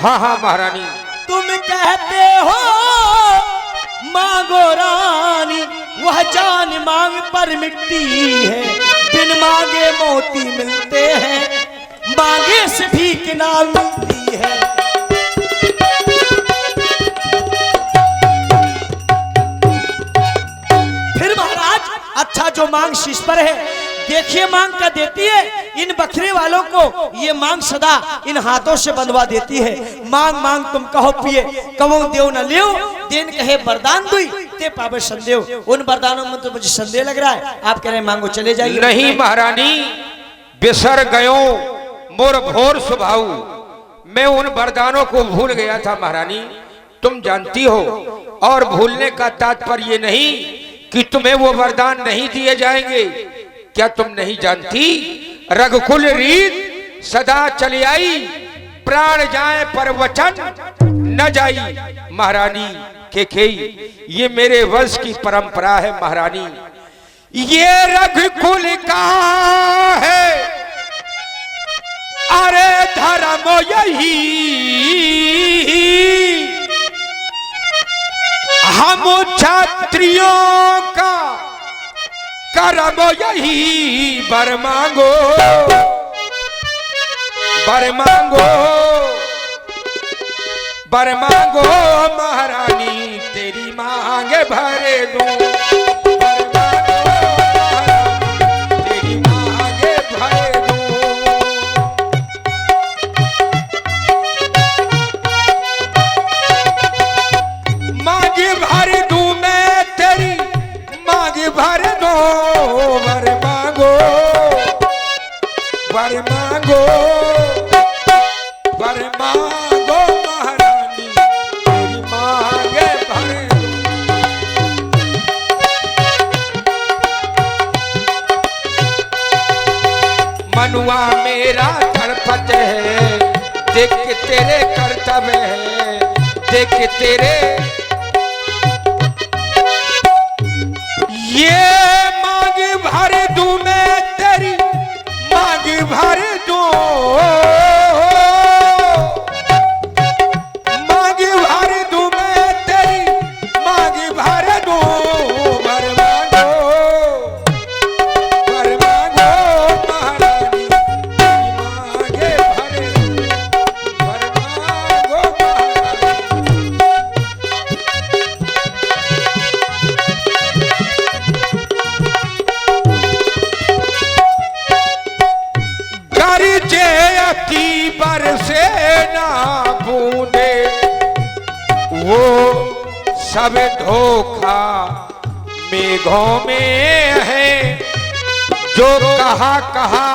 हाँ हाँ महारानी। तुम कहते हो मांगो रानी, वह जान मांग पर मिटती है, बिन मांगे मोती मिलते हैं, मांगे से भीख ना मिलती है। फिर महाराज अच्छा जो मांग शीश पर है, देखिए मांग क्या देती है। इन बकरे वालों को ये मांग सदा इन हाथों से बंधवा देती है। मांग मांग तुम कहो पिए, कहो देव न लियो, देन कहे वरदान दुई ते पावे संदेव। उन वरदानों में तो मुझे संदेह लग रहा है, आप कह रहे हैं मांगो चले जाइए। नहीं महारानी, बिसर गयो मोर भोर सुभाऊ, मैं उन वरदानों को भूल गया था महारानी, तुम जानती हो। और भूलने का तात्पर्य नहीं कि तुम्हें वो वरदान नहीं दिए जाएंगे। क्या तुम नहीं जानती, रघुकुल रीत सदा चली आई, प्राण जाए पर वचन न जाई। महारानी केकई, ये मेरे वंश की परंपरा है महारानी। ये रघुकुल का है अरे धर्म यही, हम क्षत्रियों का कर्म यही। वर मांगो वर मांगो वर मांगो महारानी, तेरी मांगे भरे दूं। वर मांगो महारानी, तेरी मांगे भरे दूं। मांग भर दूं मैं तेरी, मांग भर दो। वर मांगो वर मांगो वर मांगो महारानी, तेरी मांगे भर दूं। मनुआ मेरा तड़पत है, देख तेरे कर्तव्य है, देख तेरे ये मांग भर दूं मैं तेरी, मांग भर दूं। मांग भर दूं मैं तेरी, मांग भर दूं। वर मांगो महारानी, तेरी मांगे भर दूं। वर मांगो महारानी। गरजे अति बरसे ना बूंदे, वो सब धोखा मेघों में है। जो कहा कहा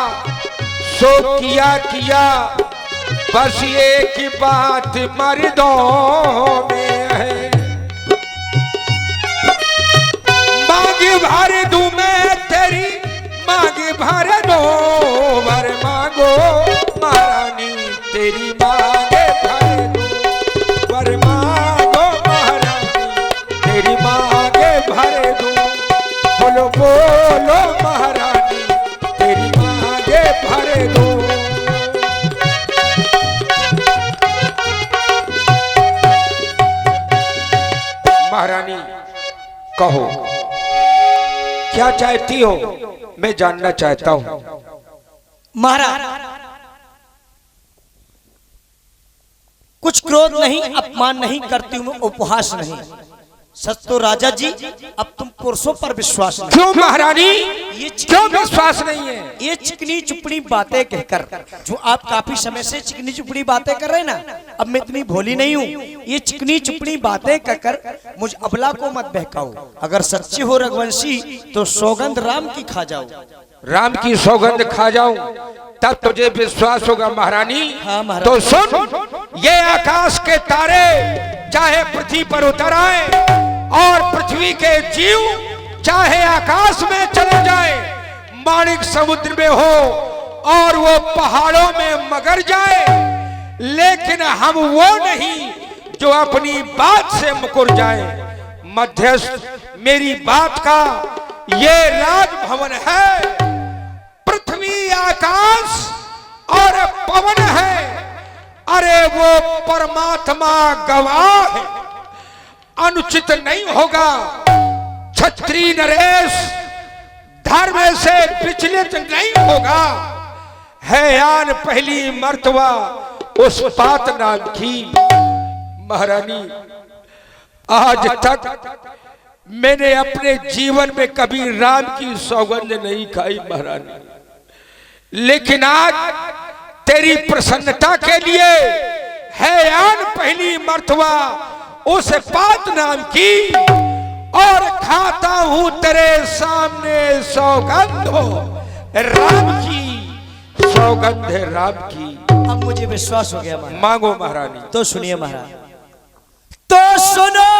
सो किया किया, बस एक बात मर्दों में है। मांग भर दूं मैं तेरी, मांग भर दो। वर मांगो महारानी, तेरी मांगे भर दूं। वर मांगो महारानी, तेरी मांगे भर दूं। बोलो बोलो महारानी, तेरी मांगे भर दूं। महारानी कहो क्या चाहती हो, मैं जानना चाहता हूं। महाराज कुछ क्रोध नहीं, अपमान नहीं करती हूँ, उपहास नहीं। सच तो राजा जी, अब तुम पुरुषों पर विश्वास नहीं। क्यों महारानी, ये क्यों विश्वास नहीं है? ये चिकनी चुपड़ी बातें कहकर, जो आप काफी समय से चिकनी चुपड़ी बातें कर रहे हैं ना, अब मैं इतनी भोली नहीं हूँ। ये चिकनी चुपड़ी बातें कहकर मुझ अबला को मत बहकाओ। अगर सच्ची हो रघुवंशी तो सौगंध राम की खा जाओ। राम की सौगंध खा जाऊं तब तुझे विश्वास होगा महारानी। हाँ महाराज। तो सुन, ये आकाश के तारे चाहे पृथ्वी पर उतर आए और पृथ्वी के जीव चाहे आकाश में चले जाए, माणिक समुद्र में हो और वो पहाड़ों में मगर जाए, लेकिन हम वो नहीं जो अपनी बात से मुकर जाए। मध्यस्थ मेरी बात का ये राजभवन है, पृथ्वी आकाश और पवन है। अरे वो परम परमात्मा गवाह है, अनुचित नहीं होगा क्षत्रिय नरेश धर्म से विचलित नहीं होगा। है यान पहली मर्तबा उस पात नाम की। महारानी, आज तक मैंने अपने जीवन में कभी राम की सौगंध नहीं खाई महारानी, लेकिन आज तेरी प्रसन्नता के लिए है यान पहली मर्तबा उस पात नाम की, और खाता हूं तेरे सामने सौगंध हो राम की, सौगंध है राम की। अब मुझे विश्वास हो गया महाराज। मांगो महारानी। तो सुनिए महाराज, तो सुनो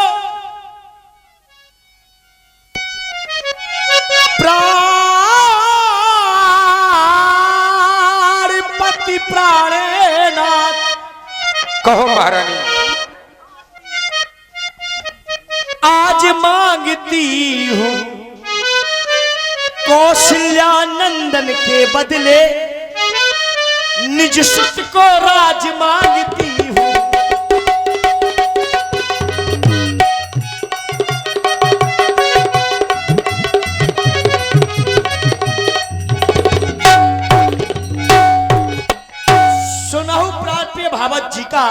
प्राणपति प्राणनाथ। कहो महारानी। आज मांगती हूँ कौशल्या नंदन के बदले निज सुत को राज मांगती हूँ। सुनहु प्राण पे भावत जी का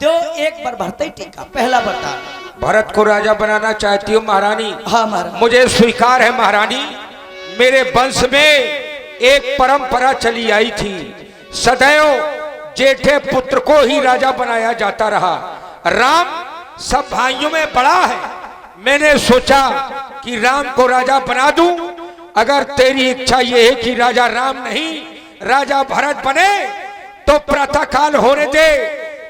दो एक बार भरते टीका। पहला वरदान, भरत को राजा बनाना चाहती हो महारानी? हाँ महाराज। मुझे स्वीकार है महारानी। मेरे वंश में एक परंपरा चली आई थी, सदैव जेठे पुत्र को ही राजा बनाया जाता रहा। राम सब भाइयों में बड़ा है, मैंने सोचा कि राम को राजा बना दूं। अगर तेरी इच्छा ये है कि राजा राम नहीं राजा भरत बने, तो प्रातः काल होने दे,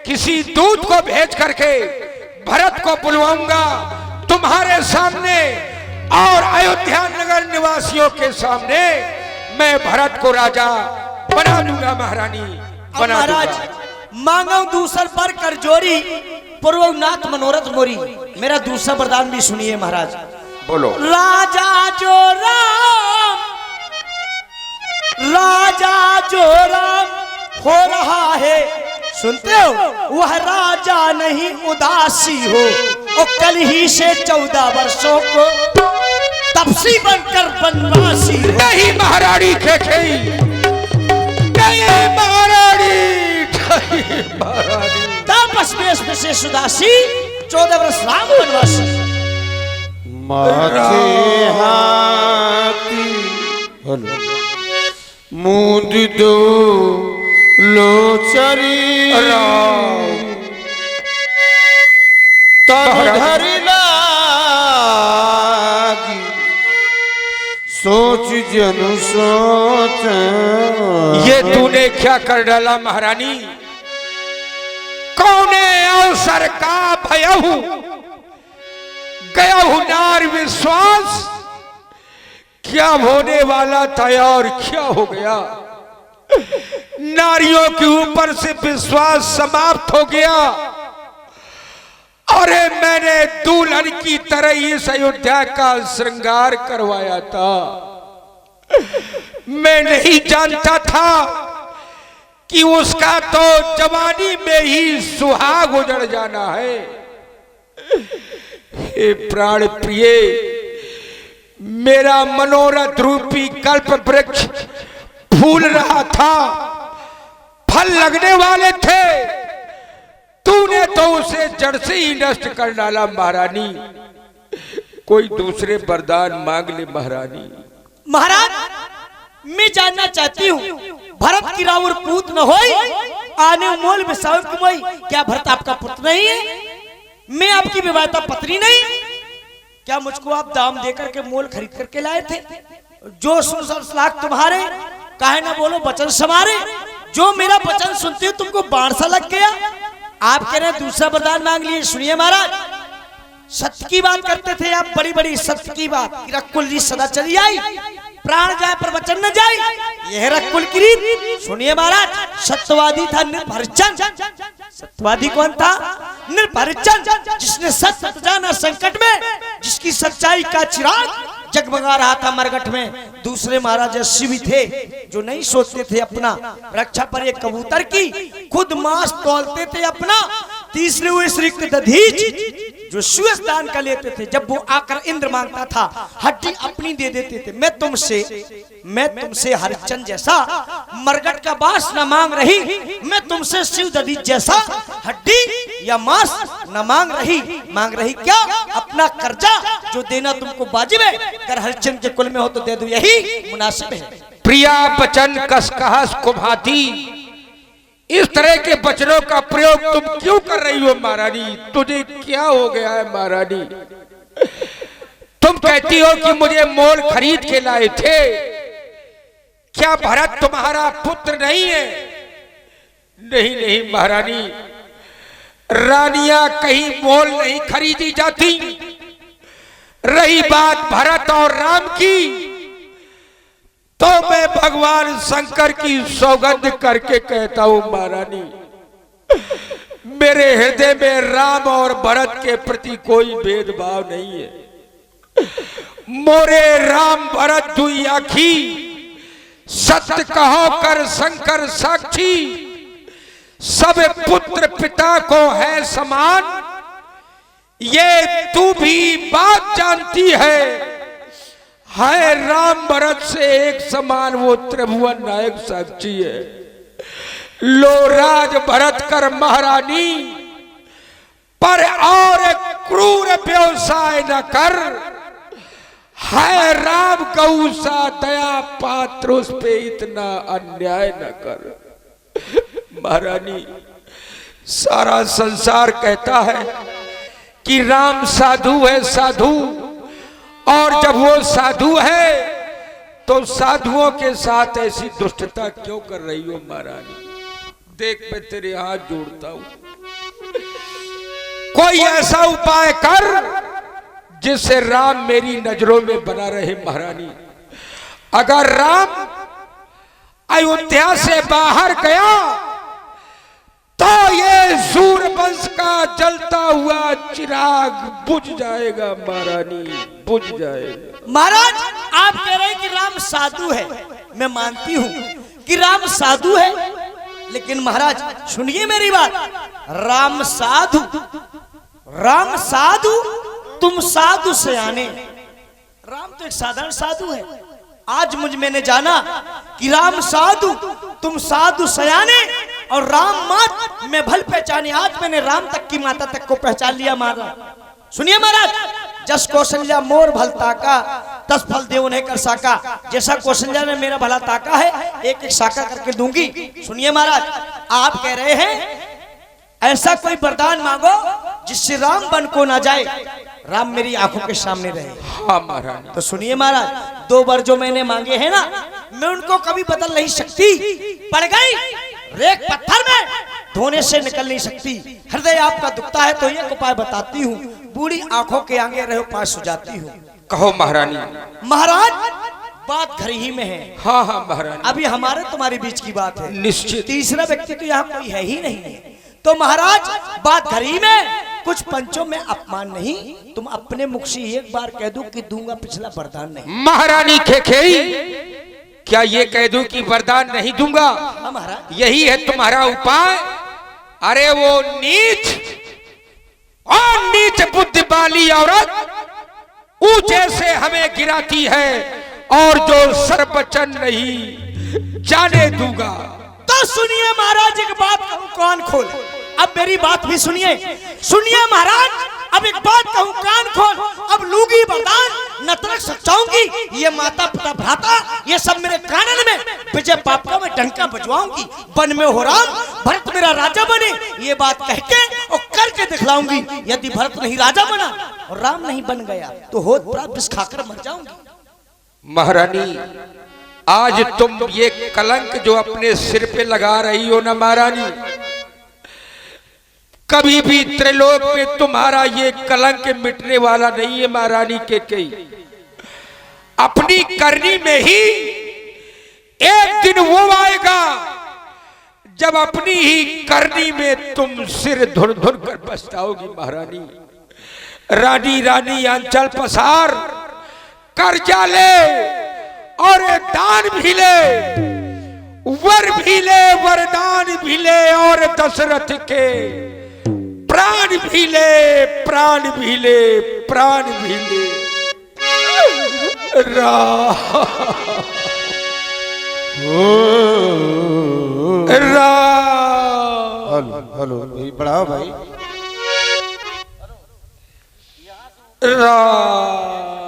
किसी दूत को भेज करके भरत को बुलवाऊंगा तुम्हारे सामने, और अयोध्या नगर निवासियों के सामने मैं भरत को राजा बना दूंगा महारानी, बना महाराज दूंगा। मांगो दूसर पर कर जोरी, पूर्वनाथ मनोरथ मोरी। मेरा दूसरा वरदान भी सुनिए महाराज। बोलो। राजा जो राम, राजा जो राम हो रहा है, सुनते हो, वह राजा नहीं उदासी हो, और कल ही से 14 वर्षों को तपसी बनकर बनवासी हो। नहीं महारानी खेखेई, नहीं महारानी, नहीं महारानी। तापस वेश में से सुदासी 14 वर्ष राम बनवासी। माथे हाथी मूंद दो लोचरी तब धरि लागी सोच जनु सोच। ये तूने क्या कर डाला महारानी? कौने अवसर का भयहु गया हूं नार विश्वास, क्या होने वाला था और क्या हो गया। नारियों के ऊपर से विश्वास समाप्त हो गया। अरे मैंने दुल्हन की तरह इस अयोध्या का श्रृंगार करवाया था, मैं नहीं जानता था कि उसका तो जवानी में ही सुहाग उजड़ जाना है। हे प्राण प्रिय, मेरा मनोरथ रूपी कल्प वृक्ष फूल रहा था, फल लगने वाले थे, तूने तो उसे जड़ से ही नष्ट कर डाला महारानी। कोई दूसरे वरदान मांग ले महारानी। महाराज, मैं जानना चाहती हूँ, भरत की राउर पूत न होई, आने मोल बिसाऊ कुमई, क्या भरत आपका पुत्र नहीं है? मैं आपकी विवाहिता पत्नी नहीं? क्या मुझको आप दाम देकर के मोल खरीद करके लाए थे? जो 100 लाख तुम्हारे, काहे ना बोलो वचन समारे। जो मेरा वचन सुनते हो तुमको बाण सा लग गया। आप कह रहे हैं दूसरा वरदान मांग लिए। सुनिए महाराज, सत्य की बात करते थे आप, बड़ी बड़ी सत्य की बात। रकुल जी सदा चली आई, प्राण जाए पर वचन न जाए, यह रकुल की रीत। सुनिए महाराज, सत्यवादी था निर्भरचंद। सत्यवादी कौन था? निर्भरचंद, जिसने सत्य जाना संकट में, जिसकी सच्चाई का चिराग जगमगा रहा था मरघट में। दूसरे महाराजा शिवी थे जो नहीं सोचते थे अपना रक्षा पर एक कबूतर की, खुद मांस तौलते थे अपना, तीसरे हुए श्री दधीच जो सुएस दान का लेते थे, जब वो आकर इंद्र मांगता था हड्डी अपनी दे देते थे। मैं तुमसे हरिश्चंद्र जैसा मरगट का बास न मांग रही, मैं तुमसे शिव दधीच जैसा हड्डी या मांस न मांग रही क्या? अपना कर्जा जो देना तुमको वाजिब है, अगर हरिश्चंद्र के कुल में हो तो दे दो, यही मुनासिब है। प्रिया बचन कस कहस को भांति, इस तरह के वचनों का प्रयोग तुम क्यों कर रही हो महारानी? तुझे क्या हो गया है महारानी? तुम कहती हो कि मुझे मोल खरीद के लाए थे, क्या भरत तुम्हारा पुत्र नहीं है? नहीं नहीं महारानी, रानियां कहीं मोल नहीं खरीदी जाती। रही बात भरत और राम की, तो मैं भगवान शंकर की सौगंध करके कहता हूं महारानी, मेरे हृदय में राम और भरत के प्रति कोई भेदभाव नहीं है। मोरे राम भरत दुई आखी, सत्य कहो कर शंकर साक्षी, सब पुत्र पिता को है समान, ये तू भी बात जानती है राम भरत से एक समान वो त्रिभुवन नायक साक्षी है। लो राज भरत कर महारानी, पर और क्रूर व्यवसाय न कर, है राम गौ सा दया पात्र, उस पे इतना अन्याय न कर। महारानी, सारा संसार कहता है कि राम साधु है साधु, और जब वो साधु है तो साधुओं के साथ ऐसी दुष्टता क्यों कर रही हो महारानी? देख, मैं तेरे हाथ जोड़ता हूं, कोई ऐसा उपाय कर जिससे राम मेरी नजरों में बना रहे महारानी। अगर राम अयोध्या से बाहर गया तो ये सूर्यवंश का जलता हुआ चिराग बुझ जाएगा महारानी, बुझ जाएगा। महाराज, आप कह रहे हैं कि राम साधु है, मैं मानती हूं कि राम साधु है, लेकिन महाराज सुनिए मेरी बात, राम साधु तुम साधु सयाने। राम तो एक साधारण साधु है। आज मैंने जाना कि राम साधु तुम साधु सयाने, और राम मात मैं भल पहचाने। आज मैंने राम तक की माता तक को पहचान लिया महाराज। सुनिए महाराज, जस कौशल्या मोर भल ताका, तस फल देव ने कर साका। जैसा कौशल्या ने मेरा भला ताका है, एक एक साका करके दूंगी। सुनिए महाराज, आप कह रहे हैं ऐसा कोई वरदान मांगो जिससे राम बन को ना जाए, राम मेरी आंखों के सामने रहे। हाँ महाराज। तो सुनिए महाराज, 2 बार जो मैंने मांगे हैं ना, मैं उनको कभी बदल नहीं सकती। पड़ गई रेत पत्थर में, धोने से निकल नहीं सकती। हृदय आपका दुखता है तो ये उपाय बताती हूँ, बूढ़ी आंखों के आगे रहे पास सुझाती हूँ। कहो महारानी। महाराज, बात घर ही में है। हाँ हाँ महारानी। अभी हमारे तुम्हारे बीच की बात है, निश्चित। तीसरा व्यक्ति तो यहाँ कोई है ही नहीं है। तो महाराज, बात घर ही में, कुछ पंचों में अपमान नहीं। तुम अपने मुख से एक बार कह दो कि दूंगा, पिछला वरदान नहीं। महारानी खेखेई, क्या ये कह दूं कि वरदान नहीं दूंगा? हाँ महाराज, यही है तुम्हारा उपाय? अरे वो नीच और नीच बुद्धि वाली औरत ऊंचे से हमें गिराती है, और जो सर्ववचन नहीं जाने दूंगा। तो सुनिए महाराज, एक बात कहूं कान खोल। अब मेरी बात भी सुनिए। सुनिए महाराज, अब एक बात कहूं कान खोल। अब लूंगी वरदान, नतरक सचाऊंगी, ये माता पिता भ्राता ये सब मेरे कानन में, विजय पाप का मैं डंका बजवाऊंगी। वन में हो राम, भरत मेरा राजा बने, ये बात कह के और करके दिखलाऊंगी। यदि भरत नहीं राजा बना और राम नहीं बन गया तो होत प्राप्त विष खाकर मर जाऊंगी। महारानी, आज तुम ये कलंक जो अपने सिर पे लगा रही हो ना महारानी, कभी भी त्रिलोक में तुम्हारा ये कलंक मिटने वाला नहीं है महारानी के कई। अपनी करनी में ही एक दिन वो आएगा जब अपनी ही करनी में तुम सिर धुन धुन कर पछताओगी महारानी। रानी रानी अंचल पसार, कर्जा ले और दान भी ले, वर भी ले, वरदान भी ले, और दशरथ के प्राण भी ले, प्राण भी ले, प्राण भी ले। हेलो हेलो भाई, बढ़ाओ भाई। राम